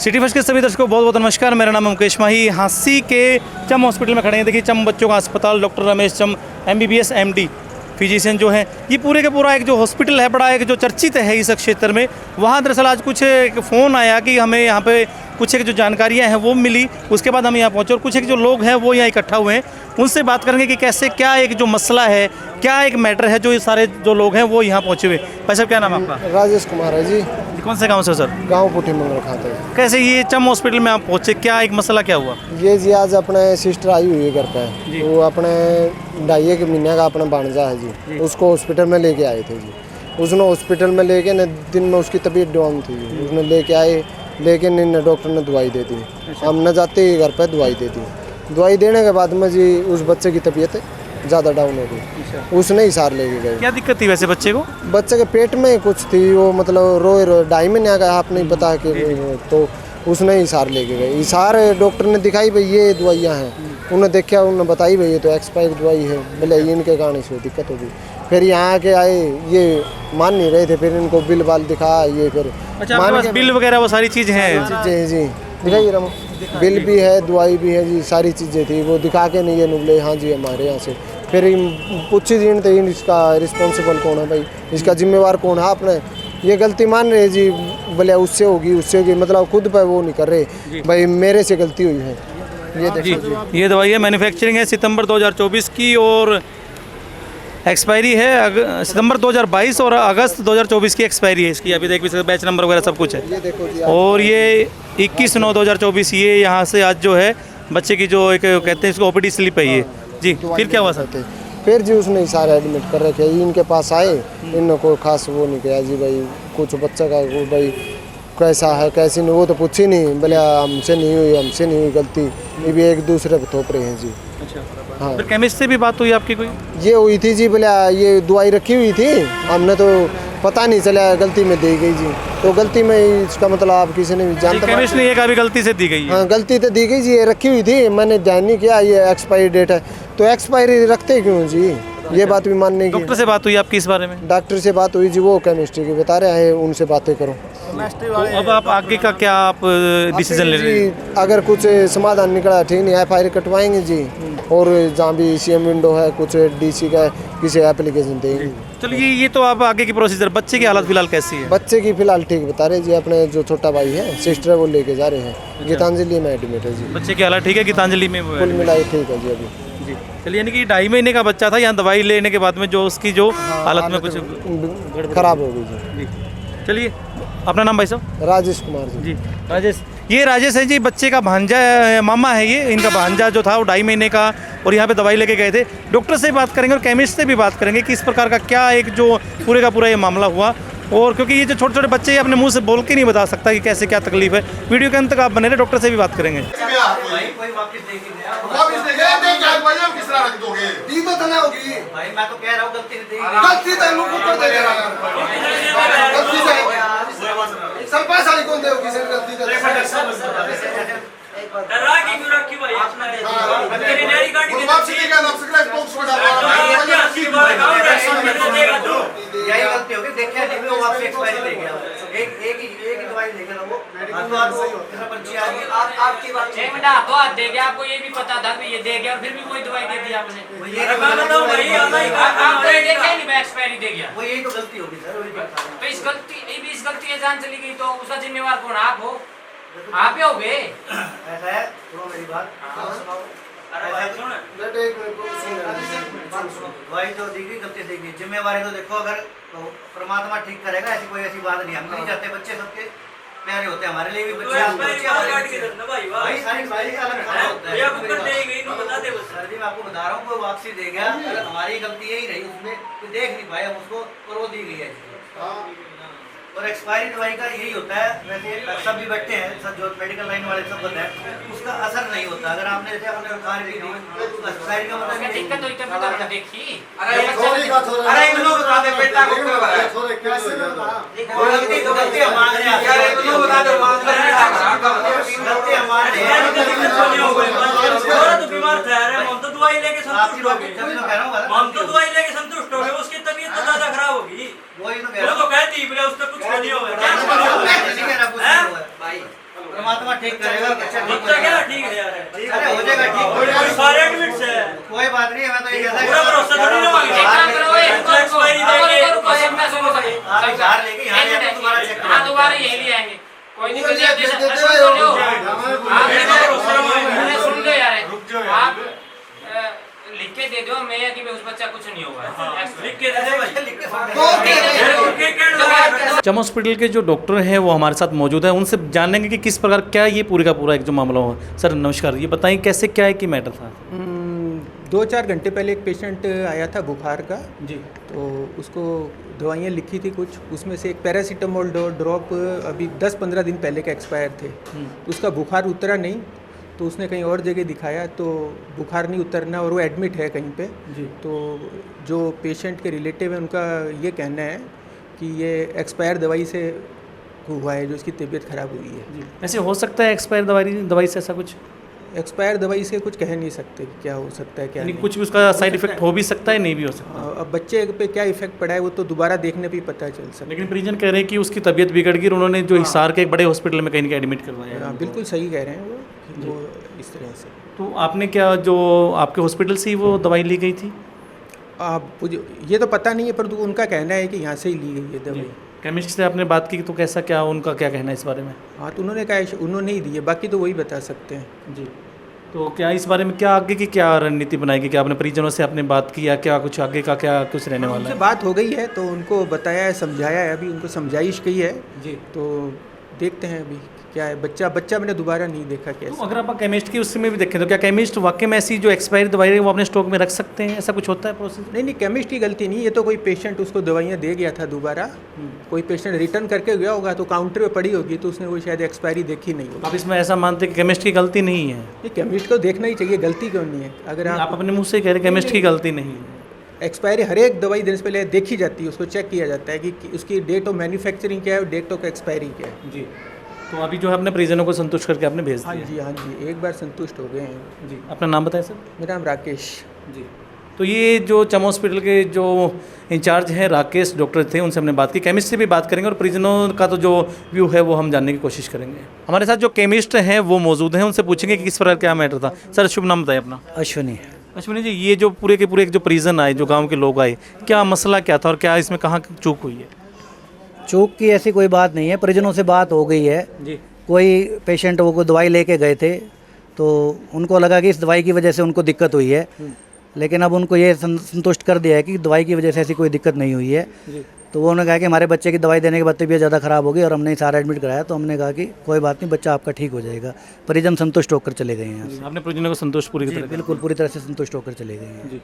City first के सभी दर्शकों को बहुत बहुत नमस्कार। मेरा नाम मुकेश माही। हांसी के चम हॉस्पिटल में खड़े हैं। देखिए चम बच्चों का अस्पताल, डॉक्टर रमेश चम MBBS MD फिजिशियन जो है, ये पूरे का पूरा एक जो हॉस्पिटल है, बड़ा एक जो चर्चित है इस क्षेत्र में। वहाँ दरअसल आज कुछ एक फ़ोन आया कि हमें यहाँ पे कुछ एक जो जानकारियाँ हैं वो मिली, उसके बाद हम यहाँ पहुँचे और कुछ एक जो लोग हैं वो यहाँ इकट्ठा हुए हैं। उनसे बात करेंगे कि कैसे क्या एक जो मसला है, क्या एक मैटर है जो ये सारे जो लोग हैं वो यहाँ पहुँचे हुए। भाई साहब क्या नाम है आपका? राजेश कुमार है जी। कौन से गाँव से सर? गांव पुठी मंगल खाते हैं। कैसे ये चम हॉस्पिटल में आप पहुँचे, क्या एक मसला क्या हुआ? ये जी आज अपने सिस्टर आई हुई है घर पे, वो अपने 2.5 महीने का अपना भांजा है जी, उसको हॉस्पिटल में लेके आए थे जी। उसने हॉस्पिटल में लेके न दिन में उसकी तबीयत डाउन थी, उसने लेके आए, लेकिन इन डॉक्टर ने दवाई दे दी। हम न जाते ही घर पे दवाई दे दी। दवाई देने के बाद में जी उस बच्चे की तबीयत ज़्यादा डाउन हो गई। उसने हिसार लेके गए। क्या दिक्कत थी वैसे बच्चे को? बच्चे के पेट में कुछ थी, वो मतलब रोए 2.5 महीने का, आप नहीं पता कि तो उसने हिसार लेके गए। हिसार डॉक्टर ने दिखाई भाई ये दवाइयाँ हैं, उन्हें देखा, उन्होंने बताई भाई ये तो एक्सपायर दवाई है, बोले इनके कारण से दिक्कत होगी। फिर यहाँ के आए, ये मान नहीं रहे थे, फिर इनको बिल बाल दिखा, ये फिर अच्छा आपके पास बिल वगैरह वो सारी चीज़ हैं? चीज़ें जी दिखाइए रमो, बिल भी है, दवाई भी है जी, सारी चीज़ें थी। वो दिखा के नहीं, ये बोले हाँ जी हमारे यहाँ से। फिर पूछी जी थे इसका रिस्पॉन्सिबल कौन है भाई, इसका जिम्मेवार कौन है? आपने ये गलती मान रहे जी, बोले उससे होगी उससे होगी, मतलब खुद पर वो नहीं कर रहे भाई मेरे से गलती हुई है। ये देखो जी, ये दवाई है, मैन्युफैक्चरिंग है सितंबर 2024 की और एक्सपायरी है सितंबर 2022 और अगस्त 2024 की एक्सपायरी है इसकी। अभी देख भी सकते, बैच नंबर वगैरह सब कुछ है। ये देखो जी, और ये 21/9/2024 ये यहाँ से आज जो है बच्चे की जो एक कहते हैं इसको OPD स्लिप है ये जी। फिर क्या हुआ सर? फिर जी उसने सारे एडमिट कर रखे। इनके पास आए, इन्होंने कोई खास वो नहीं किया जी भाई, कुछ बच्चा का वो भाई कैसा है कैसी नहीं, वो तो पूछी नहीं, बोले हमसे नहीं हुई गलती। ये भी एक दूसरे पे थोप रहे हैं जी। अच्छा हाँ। फिर केमिस्ट से भी बात हुई आपकी कोई? ये हुई थी जी, बोले ये दवाई रखी हुई थी, हमने तो पता नहीं चला, गलती में दी गई जी। तो गलती में इसका मतलब आप किसी ने भी जानता, केमिस्ट ने ये कहा भी गलती से दी गई है। हाँ गलती तो दी गई जी, ये रखी हुई थी, मैंने ध्यान नहीं किया ये एक्सपायरी डेट है। तो एक्सपायरी रखते क्यों जी? ये बात भी मानने की। डॉक्टर से बात हुई आपकी इस बारे में? डॉक्टर से बात हुई जी, वो केमिस्ट्री की बता रहे हैं, उनसे बातें करो। तो अब आप आगे का क्या आप डिसीजन ले रहे हैं? अगर कुछ समाधान निकला ठीक नहीं, FIR कटवाएंगे जी, और जहाँ भी CM विंडो है, कुछ DC का किसी एप्लीकेशन देंगे। चलिए ये तो आप आगे की प्रोसीजर। बच्चे की हालत फिलहाल कैसी है? बच्चे की फिलहाल ठीक बता रहे जी, अपने जो छोटा भाई है सिस्टर है वो लेके जा रहे हैं। गीतांजलि में एडमिट है जी। बच्चे की हालत ठीक है? गीतांजलि में कुल मिलाई ठीक है जी अभी जी। चलिए यानी कि 2.5 महीने का बच्चा था, यहाँ दवाई लेने के बाद में जो उसकी जो हालत में कुछ खराब हो गई जी। चलिए अपना नाम भाई साहब? राजेश कुमार जी। राजेश, ये राजेश है जी, बच्चे का भांजा मामा है ये। इनका भांजा जो था वो 2.5 महीने का, और यहाँ पे दवाई लेके गए थे। डॉक्टर से बात करेंगे और केमिस्ट से भी बात करेंगे कि इस प्रकार का क्या एक जो पूरे का पूरा ये मामला हुआ। और क्योंकि ये जो छोटे छोटे बच्चे अपने मुंह से बोल के नहीं बता सकता कि कैसे क्या तकलीफ है। वीडियो के अंत तक आप बने रहे, डॉक्टर से भी बात करेंगे। यही गलती होगी, देखिए नहीं वो वापस एक्सपायरी दे गया। एक ही दवाई देगा ना वो पर्ची आ गई। आपकी बात 1 मिनट हाथों हाथ दे गया, आपको ये भी पता था कि ये दे गया और फिर भी वही दवाई दे दी आपने। आपने देखा नहीं एक्सपायरी दे गया, वो यही तो गलती होगी सर। तो इस गलती की जान चली गई तो उसका जिम्मेवार कौन? आप हो, आप ही होगे। ऐसा है, सुनो मेरी बात। दवाई तो दी गई, गलती दी गई, जिम्मेवारी तो देखो अगर तो परमात्मा ठीक करेगा, ऐसी कोई ऐसी बात नहीं। हम नहीं चाहते, बच्चे सबके प्यारे होते हैं, हमारे लिए भी बच्चे भाई सारी अलग खाना होता है। सर जी मैं आपको बता रहा हूँ, कोई वापसी दे गया, अगर हमारी गलती यही रही, उसमें कोई देख नहीं पाए हम उसको, और वो दी गई है। और एक्सपायरी दवाई का यही होता है, वैसे सब भी बैठे हैं सब जो मेडिकल लाइन वाले सब बताएं, उसका असर नहीं होता। अगर आपने जैसे अपने कार्य की एक्सपायरी का मतलब दिक्कत हुई तभी तो देखी। अरे इनको बता दे बेटा को क्यों बताया? गलती हमारे यार, इनको बता दो गलती हमारे तो बीमार था यार, हम तो दवाई लेके संतुष्ट हो गए। हम तो दवाई लेके संतुष्ट हो गए, उसकी तबीयत तो ज्यादा खराब होगी। वही तो कहती है, उसका कुछ नहीं होगा। ठीक करेगा बच्चा ठीक बच्चा क्या करेगा। ठीक है यार अरे हो जाएगा ठीक सारे एडमिट्स है कोई बात नहीं है मैं तो ये कहता पूरा भरोसा थोड़ी ना मांगे एक काम करो, एक बच्चा एक्सपायरी देके एक मैं सुनो भाई। आप बाहर लेके यहाँ ले आके दोबारा चेक हाँ दोबारा यही ले आएंगे, कोई दिक्कत नहीं है। सुन लो आप मैंने सुन लो यार, आप लिख के दे दो मैं कि उस बच्चा कुछ नहीं होगा। लिख के दे दे भाई लिख के चम हॉस्पिटल के जो डॉक्टर हैं वो हमारे साथ मौजूद है, उनसे जानेंगे कि किस प्रकार क्या ये पूरे का पूरा एक जो मामला हो। सर नमस्कार, ये बताएं कैसे क्या है कि मैटर था। 2-4 घंटे पहले एक पेशेंट आया था बुखार का, जी तो उसको दवाइयाँ लिखी थी कुछ, उसमें से एक पैरासीटामोल ड्रॉप अभी 10-15 दिन पहले का एक्सपायर थे। उसका बुखार उतरा नहीं, तो उसने कहीं और जगह दिखाया तो बुखार नहीं उतरना और वो एडमिट है कहीं पे। जी तो जो पेशेंट के रिलेटिव है उनका ये कहना है कि ये एक्सपायर दवाई से हुआ है, जो इसकी तबीयत ख़राब हुई है। जी ऐसे हो सकता है एक्सपायर दवाई से ऐसा कुछ, एक्सपायर दवाई से कुछ कह नहीं सकते कि क्या हो सकता है क्या यानी नहीं। कुछ भी उसका साइड इफेक्ट हो भी सकता है, नहीं भी हो सकता। अब बच्चे पे क्या इफेक्ट पड़ा है वो तो दोबारा देखने पे ही पता चल सकता लेकिन परिजन कह रहे हैं कि उसकी तबीयत बिगड़ गई और उन्होंने जो हिसार के एक बड़े हॉस्पिटल में कहीं ना कहीं एडमिट करवाया है। है। हाँ, बिल्कुल सही कह रहे हैं वो इस तरह से। तो आपने क्या जो आपके हॉस्पिटल से ही वो दवाई ली गई थी? आप मुझे ये तो पता नहीं है, परंतु उनका कहना है कि यहाँ से ही ली गई है दवाई। केमिस्ट से आपने बात की तो कैसा क्या उनका क्या कहना है इस बारे में? हाँ, तो उन्होंने कहा उन्होंने ही दी है, बाकी तो वही बता सकते हैं। जी तो क्या इस बारे में क्या आगे की क्या रणनीति बनाएगी? क्या आपने परिजनों से आपने बात की या क्या कुछ आगे का क्या कुछ रहने वाला उनसे है? बात हो गई है तो उनको बताया है, समझाया है, अभी उनको समझाइश की है। जी तो देखते हैं अभी क्या है। बच्चा मैंने दोबारा नहीं देखा तो कैसे। अगर आप केमिस्ट की उसमें भी देखें तो क्या केमिस्ट वाकई में ऐसी जो एक्सपायरी दवाई है वो अपने स्टॉक में रख सकते हैं? ऐसा कुछ होता है प्रोसेस? नहीं, केमिस्ट की गलती नहीं, ये तो कोई पेशेंट उसको दवाइयाँ दे गया था दोबारा। कोई पेशेंट रिटर्न करके गया होगा तो काउंटर पे पड़ी होगी, तो उसने वो शायद एक्सपायरी देखी नहीं होगी। आप इसमें ऐसा मानते हैं कि केमिस्ट की गलती नहीं है? ये केमिस्ट को देखना ही चाहिए, गलती क्यों नहीं है। अगर आप आप अपने मुंह से कह रहे हैं केमिस्ट की गलती नहीं है। एक्सपायरी हर एक दवाई देने से पहले देखी जाती है, उसको चेक किया जाता है कि उसकी डेट ऑफ मैन्युफैक्चरिंग क्या है और डेट ऑफ एक्सपायरी क्या है। जी तो अभी जो है अपने परिजनों को संतुष्ट करके आपने भेज हाँ दिया। जी, हाँ जी, एक बार संतुष्ट हो गए हैं। जी अपना नाम बताएं सर। मेरा नाम राकेश। जी तो ये जो चम हॉस्पिटल के जो इंचार्ज हैं राकेश डॉक्टर थे, उनसे हमने बात की। केमिस्ट से भी बात करेंगे और परिजनों का तो जो व्यू है वो हम जानने की कोशिश करेंगे। हमारे साथ जो केमिस्ट हैं वो मौजूद हैं, उनसे पूछेंगे कि किस प्रकार क्या मैटर था। सर शुभ नाम बताइए अपना। अश्विनी। अश्विनी जी, ये जो पूरे के पूरे जो परिजन आए, जो गाँव के लोग आए, क्या मसला क्या था और क्या इसमें कहाँ चूक हुई है? चूक की ऐसी कोई बात नहीं है, परिजनों से बात हो गई है। जी कोई पेशेंट वो कोई दवाई लेके गए थे तो उनको लगा कि इस दवाई की वजह से उनको दिक्कत हुई है, लेकिन अब उनको ये संतुष्ट कर दिया है कि दवाई की वजह से ऐसी कोई दिक्कत नहीं हुई है। तो वो उन्होंने कहा कि हमारे बच्चे की दवाई देने के बाद तबीयत ज़्यादा ख़राब हो गई और हमने सारा एडमिट कराया, तो हमने कहा कि कोई बात नहीं, बच्चा आपका ठीक हो जाएगा। परिजन संतुष्ट होकर चले गए हैं यहाँ से। आपने परिजनों को संतुष्ट पूरी तरह बिल्कुल पूरी तरह से संतुष्ट होकर चले गए हैं। जी